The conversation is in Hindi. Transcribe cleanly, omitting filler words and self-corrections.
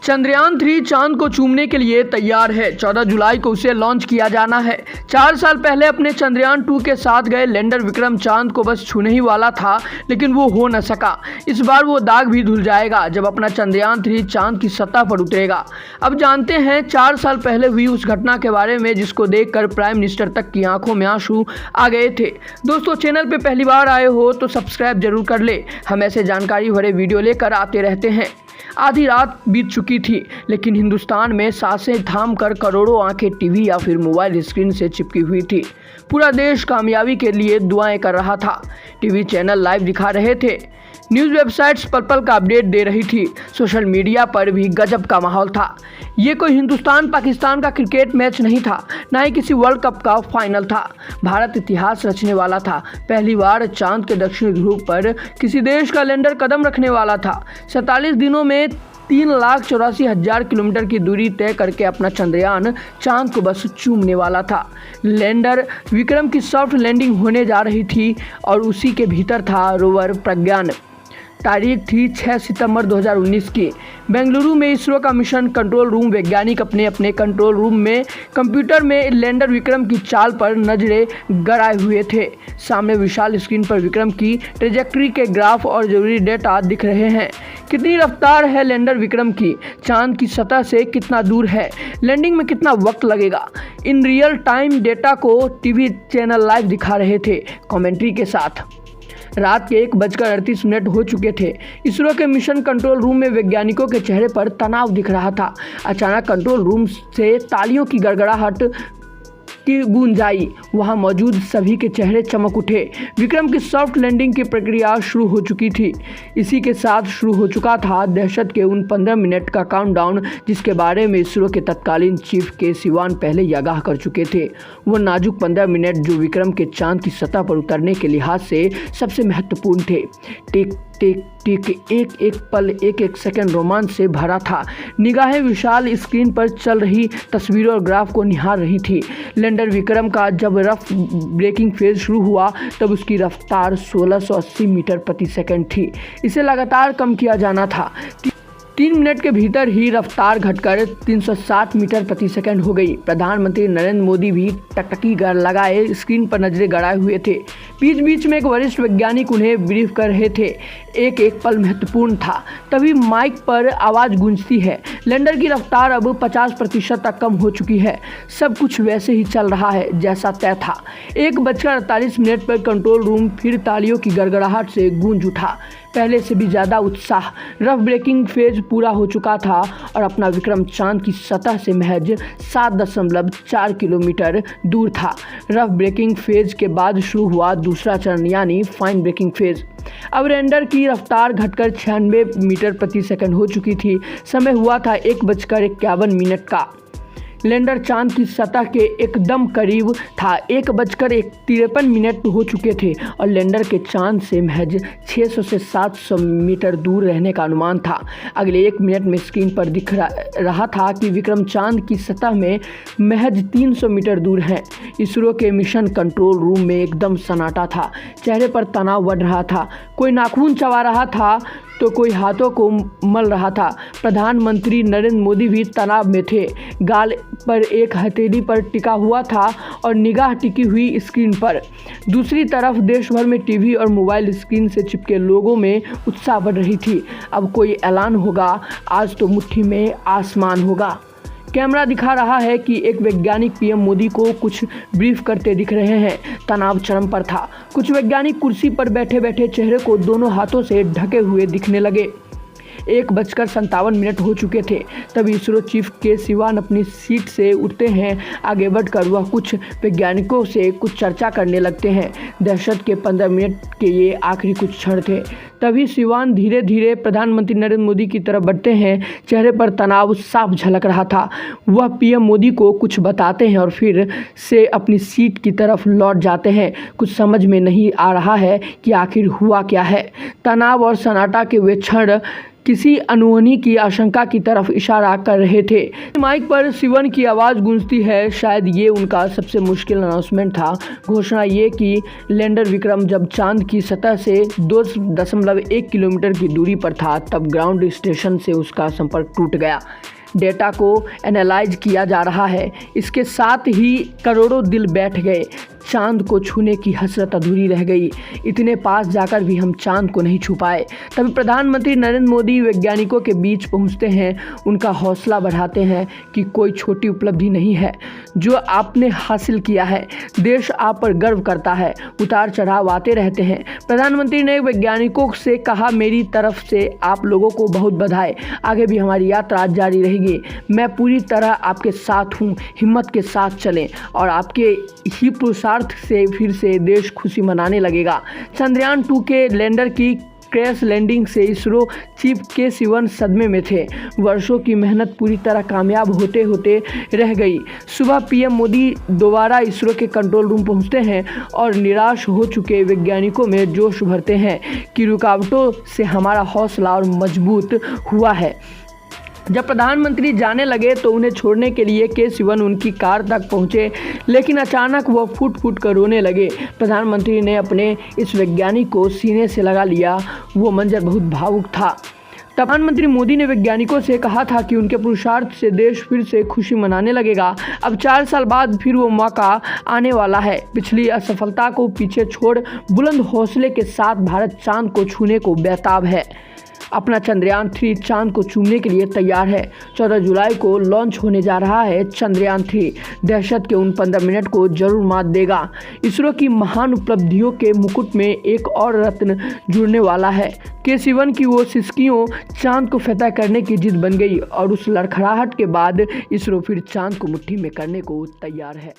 चंद्रयान-3 चांद को चूमने के लिए तैयार है। 14 जुलाई को उसे लॉन्च किया जाना है। 4 साल पहले अपने चंद्रयान-2 के साथ गए लैंडर विक्रम चांद को बस छूने ही वाला था, लेकिन वो हो न सका। इस बार वो दाग भी धुल जाएगा जब अपना चंद्रयान-3 चांद की सतह पर उतरेगा। अब जानते हैं 4 साल पहले हुई उस घटना के बारे में जिसको देखकर प्राइम मिनिस्टर तक की आंखों में आंसू आ गए थे। दोस्तों, चैनल पे पहली बार आए हो तो सब्सक्राइब जरूर कर ले। हम ऐसे जानकारी भरे वीडियो लेकर आते रहते हैं। आधी रात बीत चुकी थी, लेकिन हिंदुस्तान में सांसें थाम कर करोड़ों आंखें टीवी या फिर मोबाइल स्क्रीन से चिपकी हुई थी। पूरा देश कामयाबी के लिए दुआएं कर रहा था। टीवी चैनल लाइव दिखा रहे थे, न्यूज़ वेबसाइट्स पल पल का अपडेट दे रही थी, सोशल मीडिया पर भी गजब का माहौल था। ये कोई हिंदुस्तान पाकिस्तान का क्रिकेट मैच नहीं था, ना ही किसी वर्ल्ड कप का फाइनल था। भारत इतिहास रचने वाला था। पहली बार चांद के दक्षिणी ध्रुव पर किसी देश का लैंडर कदम रखने वाला था। 47 दिनों में 3,84,000 किलोमीटर की दूरी तय करके अपना चंद्रयान चांद को बस चूमने वाला था। लैंडर विक्रम की सॉफ्ट लैंडिंग होने जा रही थी और उसी के भीतर था रोवर प्रज्ञान। तारीख थी 6 सितंबर 2019 की। बेंगलुरु में इसरो का मिशन कंट्रोल रूम वैज्ञानिक अपने कंट्रोल रूम में कंप्यूटर में लैंडर विक्रम की चाल पर नजरें गड़ाए हुए थे। सामने विशाल स्क्रीन पर विक्रम की ट्रेजेक्ट्री के ग्राफ और जरूरी डेटा दिख रहे हैं। कितनी रफ्तार है लैंडर विक्रम की, चांद की सतह से कितना दूर है, लैंडिंग में कितना वक्त लगेगा, इन रियल टाइम डेटा को टीवी चैनल लाइव दिखा रहे थे कमेंट्री के साथ। रात के 1:38 हो चुके थे। इसरो के मिशन कंट्रोल रूम में वैज्ञानिकों के चेहरे पर तनाव दिख रहा था। अचानक कंट्रोल रूम से तालियों की गड़गड़ाहट की गूंज आई। वहां मौजूद सभी के चेहरे चमक उठे। विक्रम की सॉफ्ट लैंडिंग की प्रक्रिया शुरू हो चुकी थी। इसी के साथ शुरू हो चुका था दहशत के उन 15 मिनट का काउंटडाउन, जिसके बारे में इसरो के तत्कालीन चीफ के सिवान पहले ही आगाह कर चुके थे। वो नाजुक 15 मिनट जो विक्रम के चांद की सतह पर उतरने के लिहाज से सबसे महत्वपूर्ण थे। टिक टिक टिक, एक एक पल, एक एक सेकंड रोमांच से भरा था। निगाहें विशाल स्क्रीन पर चल रही तस्वीरों और ग्राफ को निहार रही थी। लैंडर विक्रम का जब रफ ब्रेकिंग फेज शुरू हुआ तब उसकी रफ्तार 1680 मीटर प्रति सेकंड थी। इसे लगातार कम किया जाना था। 3 मिनट के भीतर ही रफ्तार घटकर 360 मीटर प्रति सेकंड हो गई। प्रधानमंत्री नरेंद्र मोदी भी टकटकी लगाए स्क्रीन पर नजरें गड़ाए हुए थे। बीच बीच में एक वरिष्ठ वैज्ञानिक उन्हें ब्रीफ कर रहे थे। एक एक पल महत्वपूर्ण था। तभी माइक पर आवाज़ गूंजती है, लैंडर की रफ्तार अब 50% तक कम हो चुकी है। सब कुछ वैसे ही चल रहा है जैसा तय था। 1:48 पर कंट्रोल रूम फिर तालियों की गड़गड़ाहट से गूंज उठा। पहले से भी ज़्यादा उत्साह। रफ ब्रेकिंग फेज पूरा हो चुका था और अपना विक्रम चांद की सतह से महज 7.4 किलोमीटर दूर था। रफ ब्रेकिंग फेज के बाद शुरू हुआ दूसरा चरण यानी फाइन ब्रेकिंग फेज। अब लैंडर की रफ्तार घटकर 96 मीटर प्रति सेकंड हो चुकी थी। समय हुआ था 1:51 का। लैंडर चांद की सतह के एकदम करीब था। 1:53 हो चुके थे और लैंडर के चांद से महज 600 से 700 मीटर दूर रहने का अनुमान था। अगले 1 मिनट में स्क्रीन पर दिख रहा था कि विक्रम चांद की सतह में महज 300 मीटर दूर हैं। इसरो के मिशन कंट्रोल रूम में एकदम सन्नाटा था। चेहरे पर तनाव बढ़ रहा था। कोई नाखून चबा रहा था तो कोई हाथों को मल रहा था। प्रधानमंत्री नरेंद्र मोदी भी तनाव में थे। गाल पर एक हथेली पर टिका हुआ था और निगाह टिकी हुई स्क्रीन पर। दूसरी तरफ देश भर में टीवी और मोबाइल स्क्रीन से चिपके लोगों में उत्साह बढ़ रही थी। अब कोई ऐलान होगा, आज तो मुट्ठी में आसमान होगा। कैमरा दिखा रहा है कि एक वैज्ञानिक पीएम मोदी को कुछ ब्रीफ करते दिख रहे हैं। तनाव चरम पर था। कुछ वैज्ञानिक कुर्सी पर बैठे बैठे चेहरे को दोनों हाथों से ढके हुए दिखने लगे। 1:57 हो चुके थे। तभी इसरो चीफ के सिवान अपनी सीट से उठते हैं। आगे बढ़कर वह कुछ वैज्ञानिकों से कुछ चर्चा करने लगते हैं। दहशत के 15 मिनट के ये आखिरी कुछ क्षण थे। तभी सिवान धीरे धीरे प्रधानमंत्री नरेंद्र मोदी की तरफ बढ़ते हैं। चेहरे पर तनाव साफ झलक रहा था। वह पीएम मोदी को कुछ बताते हैं और फिर से अपनी सीट की तरफ लौट जाते हैं। कुछ समझ में नहीं आ रहा है कि आखिर हुआ क्या है। तनाव और सन्नाटा के वे क्षण किसी अनहोनी की आशंका की तरफ इशारा कर रहे थे। माइक पर शिवन की आवाज़ गूंजती है। शायद ये उनका सबसे मुश्किल अनाउंसमेंट था। घोषणा ये कि लैंडर विक्रम जब चांद की सतह से 2.1 किलोमीटर की दूरी पर था, तब ग्राउंड स्टेशन से उसका संपर्क टूट गया। डेटा को एनालाइज किया जा रहा है। इसके साथ ही करोड़ों दिल बैठ गए। चांद को छूने की हसरत अधूरी रह गई। इतने पास जाकर भी हम चांद को नहीं छू पाए। तभी प्रधानमंत्री नरेंद्र मोदी वैज्ञानिकों के बीच पहुंचते हैं, उनका हौसला बढ़ाते हैं कि कोई छोटी उपलब्धि नहीं है जो आपने हासिल किया है। देश आप पर गर्व करता है। उतार चढ़ाव आते रहते हैं। प्रधानमंत्री ने वैज्ञानिकों से कहा, मेरी तरफ से आप लोगों को बहुत बधाई। आगे भी हमारी यात्रा जारी रहेगी। मैं पूरी तरह आपके साथ हूँ। हिम्मत के साथ चलें और आपके ही पुरुषार्थ से फिर से देश खुशी मनाने लगेगा। चंद्रयान 2 के लैंडर की क्रैश लैंडिंग से इसरो चीफ के शिवन सदमे में थे। वर्षों की मेहनत पूरी तरह कामयाब होते होते रह गई। सुबह पीएम मोदी दोबारा इसरो के कंट्रोल रूम पहुंचते हैं और निराश हो चुके वैज्ञानिकों में जोश भरते हैं कि रुकावटों से हमारा हौसला और मजबूत हुआ है। जब प्रधानमंत्री जाने लगे तो उन्हें छोड़ने के लिए के शिवन उनकी कार तक पहुंचे, लेकिन अचानक वह फूट फूट कर रोने लगे। प्रधानमंत्री ने अपने इस वैज्ञानिक को सीने से लगा लिया। वो मंजर बहुत भावुक था। प्रधानमंत्री मोदी ने वैज्ञानिकों से कहा था कि उनके पुरुषार्थ से देश फिर से खुशी मनाने लगेगा। अब 4 साल बाद फिर वो मौका आने वाला है। पिछली असफलता को पीछे छोड़ बुलंद हौसले के साथ भारत चांद को छूने को बेताब है। अपना चंद्रयान 3 चांद को चूमने के लिए तैयार है। 14 जुलाई को लॉन्च होने जा रहा है चंद्रयान 3। दहशत के उन 15 मिनट को जरूर मात देगा। इसरो की महान उपलब्धियों के मुकुट में एक और रत्न जुड़ने वाला है। के शिवन की वो सिसकियों चांद को फतह करने की जिद बन गई और उस लड़खड़ाहट के बाद इसरो फिर चांद को मुट्ठी में करने को तैयार है।